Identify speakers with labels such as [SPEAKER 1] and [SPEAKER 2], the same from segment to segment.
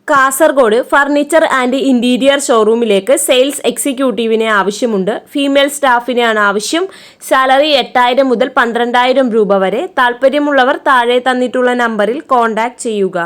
[SPEAKER 1] Kasaragod furniture and interior ഷോറൂമിലേക്ക് sales എക്സിക്യൂട്ടീവിനെ ആവശ്യമുണ്ട്. ഫീമെയിൽ സ്റ്റാഫിനെയാണ് ആവശ്യം. സാലറി 8,000 മുതൽ 12,000 രൂപ വരെ. താല്പര്യമുള്ളവർ താഴെ തന്നിട്ടുള്ള നമ്പറിൽ കോൺടാക്ട് ചെയ്യുക.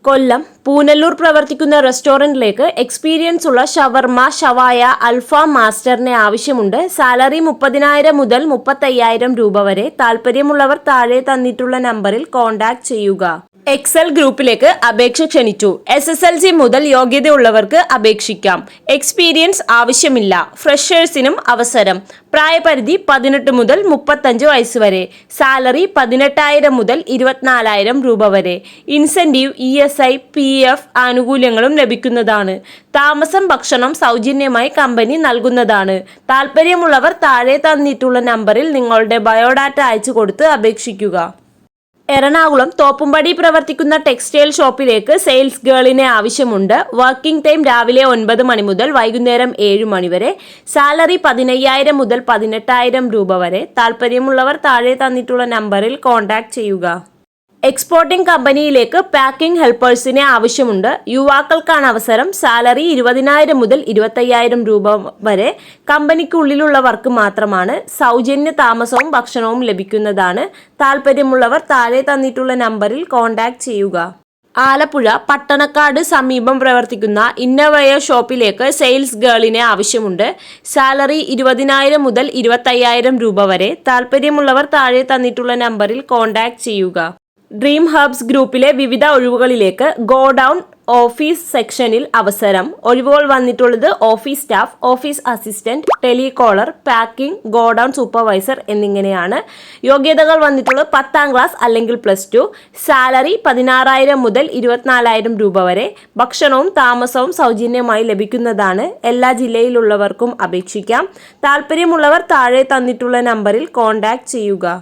[SPEAKER 1] കൊല്ലം പൂനല്ലൂർ പ്രവർത്തിക്കുന്ന റെസ്റ്റോറൻറ്റിലേക്ക് എക്സ്പീരിയൻസ് ഉള്ള ഷവർമ, ഷവായ, അൽഫാം മാസ്റ്ററിനെ ആവശ്യമുണ്ട്. സാലറി 30,000 മുതൽ 35,000 രൂപ വരെ. താല്പര്യമുള്ളവർ താഴെ തന്നിട്ടുള്ള നമ്പറിൽ കോൺടാക്ട് ചെയ്യുക. എക്സൽ ഗ്രൂപ്പിലേക്ക് അപേക്ഷ ക്ഷണിച്ചു. SSLC മുതൽ യോഗ്യതയുള്ളവർക്ക് അപേക്ഷിക്കാം. എക്സ്പീരിയൻസ് ആവശ്യമില്ല. ഫ്രഷേഴ്സിനും അവസരം. പ്രായപരിധി 18 മുതൽ 35 വയസ്സ് വരെ. സാലറി 18,000 മുതൽ 24,000 രൂപ വരെ. ഇൻസെന്റീവ്, ESI, PF ആനുകൂല്യങ്ങളും ലഭിക്കുന്നതാണ്. താമസം, ഭക്ഷണം സൗജന്യമായി കമ്പനി നൽകുന്നതാണ്. താല്പര്യമുള്ളവർ താഴെ തന്നിട്ടുള്ള നമ്പറിൽ നിങ്ങളുടെ ബയോഡാറ്റ അയച്ചു കൊടുത്ത് അപേക്ഷിക്കുക. എറണാകുളം തോപ്പുംപടി പ്രവർത്തിക്കുന്ന ടെക്സ്റ്റൈൽ ഷോപ്പിലേക്ക് സെയിൽസ് ഗേളിനെ ആവശ്യമുണ്ട്. വർക്കിംഗ് ടൈം രാവിലെ 9 മണി മുതൽ വൈകുന്നേരം 7 മണി വരെ. സാലറി 15,000 മുതൽ 18,000 രൂപ വരെ. താല്പര്യമുള്ളവർ താഴെ തന്നിട്ടുള്ള നമ്പറിൽ കോൺടാക്ട് ചെയ്യുക. എക്സ്പോർട്ടിംഗ് കമ്പനിയിലേക്ക് പാക്കിംഗ് ഹെൽപ്പേഴ്സിനെ ആവശ്യമുണ്ട്. യുവാക്കൾക്കാണ് അവസരം. സാലറി 20,000 മുതൽ 25,000 രൂപ വരെ. കമ്പനിക്കുള്ളിലുള്ളവർക്ക് മാത്രമാണ്. സൗജന്യ താമസവും ഭക്ഷണവും ലഭിക്കുന്നതാണ്. താല്പര്യമുള്ളവർ താഴെ തന്നിട്ടുള്ള നമ്പറിൽ കോൺടാക്ട് ചെയ്യുക. ആലപ്പുഴ പട്ടണക്കാട് സമീപം പ്രവർത്തിക്കുന്ന ഇന്നവെയർ ഷോപ്പിലേക്ക് സെയിൽസ് ഗേളിനെ ആവശ്യമുണ്ട്. സാലറി 20,000 മുതൽ 25,000 രൂപ വരെ. താല്പര്യമുള്ളവർ താഴെ തന്നിട്ടുള്ള നമ്പറിൽ കോൺടാക്ട് ചെയ്യുക. ഡ്രീം ഹബ്സ് ഗ്രൂപ്പിലെ വിവിധ ഒഴിവുകളിലേക്ക് ഗോഡൌൺ ഓഫീസ് സെക്ഷനിൽ അവസരം. ഒഴിവുകൾ വന്നിട്ടുള്ളത് office staff, office assistant, telecaller, packing, godown supervisor എന്നിങ്ങനെയാണ്. യോഗ്യതകൾ വന്നിട്ടുള്ളത് 10ാം ക്ലാസ് അല്ലെങ്കിൽ +2. സാലറി 16,000 മുതൽ 24,000 രൂപ വരെ. ഭക്ഷണവും താമസവും സൗജന്യമായി ലഭിക്കുന്നതാണ്. എല്ലാ ജില്ലയിലുള്ളവർക്കും അപേക്ഷിക്കാം. താല്പര്യമുള്ളവർ താഴെ തന്നിട്ടുള്ള നമ്പറിൽ കോൺടാക്ട് ചെയ്യുക.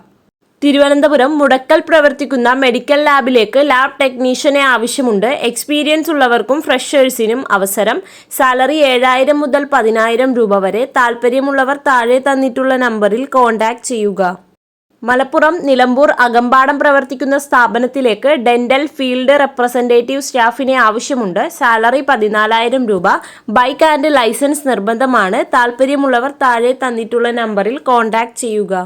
[SPEAKER 1] തിരുവനന്തപുരം മുടക്കൽ പ്രവർത്തിക്കുന്ന മെഡിക്കൽ ലാബിലേക്ക് ലാബ് ടെക്നീഷ്യനെ ആവശ്യമുണ്ട്. എക്സ്പീരിയൻസ് ഉള്ളവർക്കും ഫ്രഷേഴ്സിനും അവസരം. സാലറി 7,000 മുതൽ 10,000 രൂപ വരെ. താല്പര്യമുള്ളവർ താഴെ തന്നിട്ടുള്ള നമ്പറിൽ കോൺടാക്ട് ചെയ്യുക. മലപ്പുറം നിലമ്പൂർ അകമ്പാടം പ്രവർത്തിക്കുന്ന സ്ഥാപനത്തിലേക്ക് ഡെന്റൽ ഫീൽഡ് റെപ്രസെന്റേറ്റീവ് സ്റ്റാഫിനെ ആവശ്യമുണ്ട്. സാലറി 14,000 രൂപ. ബൈക്ക് ആൻഡ് ലൈസൻസ് നിർബന്ധമാണ്. താല്പര്യമുള്ളവർ താഴെ തന്നിട്ടുള്ള നമ്പറിൽ കോൺടാക്ട് ചെയ്യുക.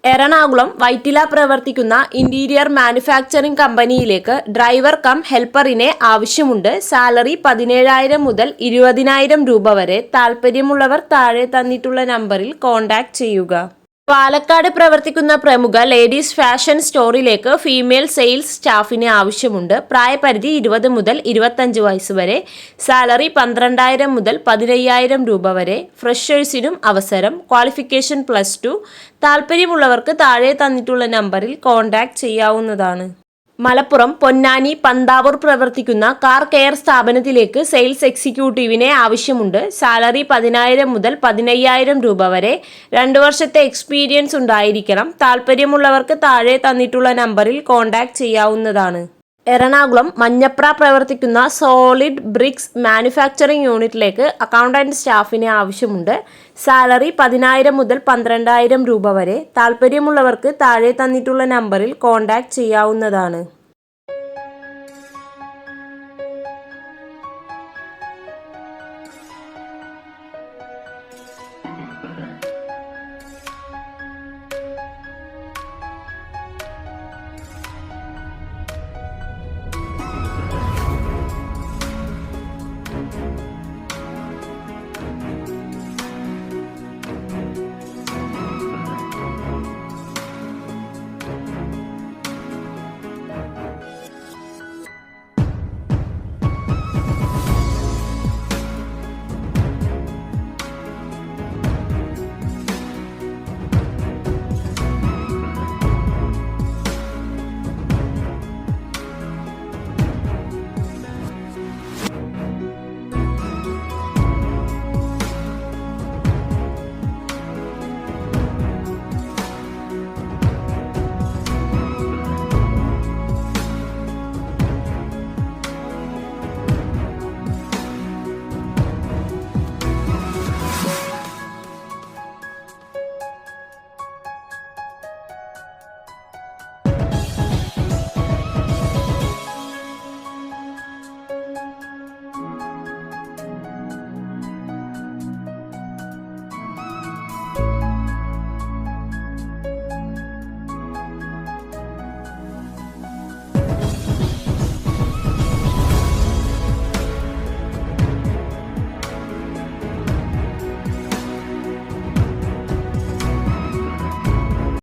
[SPEAKER 1] എറണാകുളം വൈറ്റില പ്രവർത്തിക്കുന്ന ഇന്റീരിയർ മാനുഫാക്ചറിംഗ് കമ്പനിയിലേക്ക് ഡ്രൈവർ കം ഹെൽപ്പറിനെ ആവശ്യമുണ്ട്. സാലറി 17,000 മുതൽ 20,000 രൂപ വരെ. താല്പര്യമുള്ളവർ താഴെ തന്നിട്ടുള്ള നമ്പറിൽ കോൺടാക്ട് ചെയ്യുക. പാലക്കാട് പ്രവർത്തിക്കുന്ന പ്രമുഖ ലേഡീസ് ഫാഷൻ സ്റ്റോറിലേക്ക് ഫീമെയിൽ സെയിൽസ് സ്റ്റാഫിനെ ആവശ്യമുണ്ട്. പ്രായപരിധി 20 മുതൽ 25 വയസ്സ് വരെ. സാലറി 12,000 മുതൽ 15,000 രൂപ വരെ. ഫ്രഷേഴ്സിനും അവസരം. ക്വാളിഫിക്കേഷൻ +2. താല്പര്യമുള്ളവർക്ക് താഴെ തന്നിട്ടുള്ള നമ്പറിൽ കോൺടാക്ട് ചെയ്യാവുന്നതാണ്. മലപ്പുറം പൊന്നാനി പന്താവൂർ പ്രവർത്തിക്കുന്ന കാർ കെയർ സ്ഥാപനത്തിലേക്ക് സെയിൽസ് എക്സിക്യൂട്ടീവിനെ ആവശ്യമുണ്ട്. സാലറി 10,000 മുതൽ 15,000 രൂപ വരെ. 2 വർഷത്തെ എക്സ്പീരിയൻസ് ഉണ്ടായിരിക്കണം. താല്പര്യമുള്ളവർക്ക് താഴെ തന്നിട്ടുള്ള നമ്പറിൽ കോൺടാക്ട് ചെയ്യാവുന്നതാണ്. എറണാകുളം മഞ്ഞപ്ര പ്രവർത്തിക്കുന്ന സോളിഡ് ബ്രിക്സ് മാനുഫാക്ചറിംഗ് യൂണിറ്റിലേക്ക് അക്കൗണ്ടന്റ് സ്റ്റാഫിനെ ആവശ്യമുണ്ട്. സാലറി 10,000 മുതൽ 12,000 രൂപ വരെ. താല്പര്യമുള്ളവർക്ക് താഴെ തന്നിട്ടുള്ള നമ്പറിൽ കോൺടാക്ട് ചെയ്യാവുന്നതാണ്.